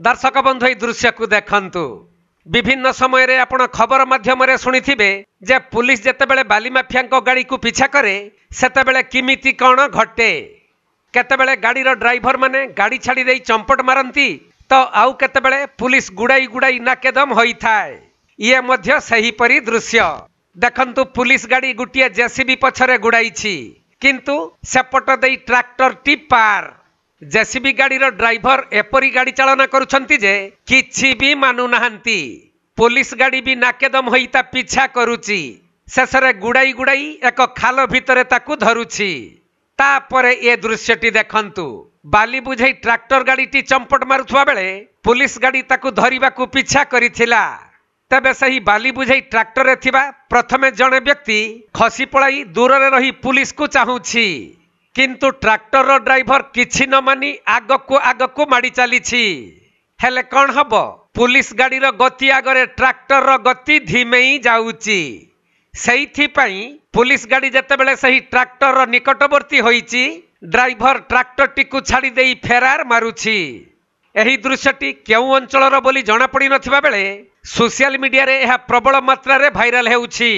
दर्शक बंधु दृश्य को देखंतु विभिन्न समय रे आपण खबर माध्यम रे सुनिथिबे जे पुलिस जेतेबेले बाली माफिया गाड़ी को पीछा करे सेतेबेले किमिति कौन घटे केतेबेले गाड़ीर ड्राइवर माने गाड़ी छाड़ी देई चंपट मारंती तो आउ केतेबेले पुलिस गुड़ाई गुड़ाई नाकेदम होई थाए। ये मध्य सही परी दृश्य देखंतु पुलिस गाड़ी गुटिया जेसीबी पछरे गुड़ाई किंतु सेपट देई ट्रैक्टर टी पार जेसीबी गाड़ी ड्राइवर एपरी गाड़ी चालना करुछंती जे किछि भी मानु नाहंती पुलिस गाड़ी भी नाकेदम होई ता पीछा करूची शेषरे गुड़ाई गुड़ाई एक खाल भितरे ताकू धरुची। तापरे ए दृश्यटी देखंतु बाली बुझाई ट्रैक्टर गाड़ी टी चंपट मारुथुवा बेले पुलिस गाड़ी ताकू धरिबाकू पीछा करिथिला। तबे सही बाली बुझाई ट्रैक्टर रे थिबा प्रथमे जणे व्यक्ति खसी पलाई दूर रे रही पुलिस को चाहूची किंतु ट्रैक्टर ड्राइवर किछि न मानी आगको माड़ी चली हेले कौन हम पुलिस गाड़ी गति आगरे ट्रैक्टर गति धीमेई जाऊची सेइथिपाई पुलिस गाड़ी जेतेबेले सही ट्रैक्टर निकटवर्ती होईची ड्राइवर ट्रैक्टर टी को छाड़ी देई फेरार मारुची। एही दृश्यटी केउ अंचलर बोली जଣା पड़ी नथिबा बेले सोशल मीडिया रे एहा प्रबल मात्रा रे भाइराल हेउची।